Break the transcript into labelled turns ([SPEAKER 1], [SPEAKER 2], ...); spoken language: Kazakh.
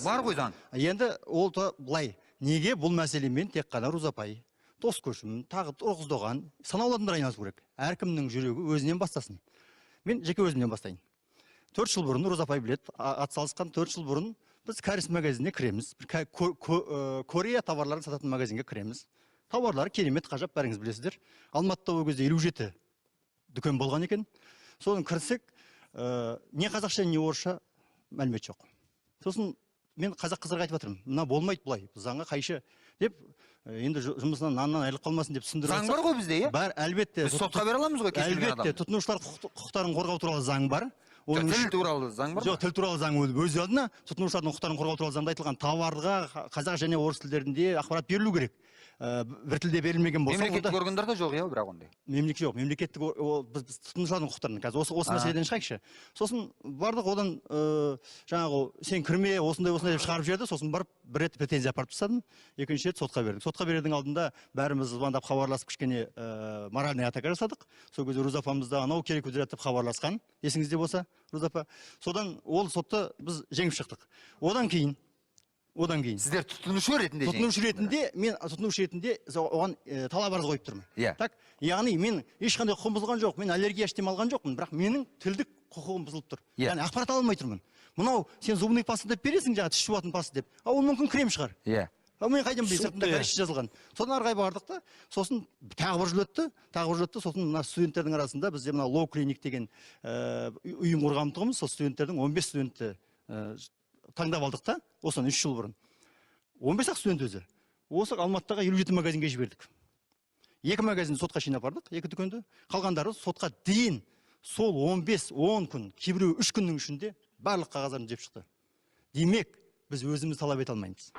[SPEAKER 1] Бар ғой заң.
[SPEAKER 2] Енді ол да былай, неге бұл мәселемен тек қана Рузапай, Тоскөшім, тағы Оғыздоған, санаулы адамдар айналысу керек. Әркімнің жүрегі өзінен бастасын. Мен жеке өзімнен бастайын. 4 жыл бұрын Рузапай білет, атсалысқан 4 жыл бұрын біз кәріс магазиніне кіреміз. Корея товарларын сататын магазинге кіреміз. Товарлары керемет, қажап, бәріңіз білесіздер. Алматыда ол кезде 57 дүкен болған екен. Соны кірсек, не қазақша, не орысша мәлімет жоқ. Сосын мен қазақ қыздарға айтып жатырмын, мына болмайды бұлай, заңға қайшы деп, енді жұмысынан наннан айырылып қалмасын деп түсіндіріп
[SPEAKER 1] жатсақ. Заң бар ғой бізде, иә?
[SPEAKER 2] Бар, әлбетте.
[SPEAKER 1] Біз сотқа бере аламыз ғой кез келген адамды.
[SPEAKER 2] Әлбетте, тұтынушылар құқықтарын қорғау туралы заң бар.
[SPEAKER 1] Тіл туралы заң бар ма?
[SPEAKER 2] Жоқ, тіл туралы заң өз алдына тұтынушылардың құқықтарын қорғау туралы заңда айтылған товарға қазақ және орыс тілдерінде ақпарат берілу керек. Бір тілде берілмеген болса,
[SPEAKER 1] мемлекеттік органдарда жоқ, иә, бірақ ондай.
[SPEAKER 2] Мемлекеттік жоқ, мемлекеттік біз тұтынушылардың құқықтарын қазір осы мәселеден шығайықшы. Сосын бардық, одан жаңағы сен кірме, осындай деп шығарып жіберді, сосын барып бір рет претензия апарып тастадым, екінші рет сотқа бердік. Сотқа берердің алдында бәріміз звондап хабарласып кішкене моральный атака жасадық. Сол кезде Рузапамызда анау керек деп хабарласқан, есіңізде болса, Рузапа. Содан ол сотты біз жеңіп шықтық. Одан кейін
[SPEAKER 1] сіздер тұтынушы ретінде
[SPEAKER 2] мен тұтынушы ретінде оған талап арыз қойып тұрмын.
[SPEAKER 1] Иә.
[SPEAKER 2] Так, яғни мен ешқандай құқығым бұзылған жоқ, мен аллергия ештеме алған жоқпын, бірақ менің тілдік құқығым бұзылып тұр. Яғни ақпарат ала алмай тұрмын. Мынау сен зубный паста деп бересің, жаңа тіс жуатын паста деп. Ол мүмкін крем шығар.
[SPEAKER 1] Иә.
[SPEAKER 2] Мен қайдан білейін, сыртында горячий жазылған. Содан ары қарай бардық та, сосын тағы бір жыл өтті, сосын мына студенттердің арасында бізде мына Low Clinic деген ұйым құрған тұғымыз, сол студенттердің 15 студентті таңдап алдық та, осыдан 3 жыл бұрын. 15-ақ студент өзі. Осы Алматыдағы 57 магазинге жібердік. 2 магазин сотқа шейін апардық, 2 дүкенді. Қалғандары сотқа дейін сол 15-10 күн, кейбіреуі 3 күннің ішінде барлық қағаздарын жеп шықты. Демек, біз өзіміз талап ете алмаймыз.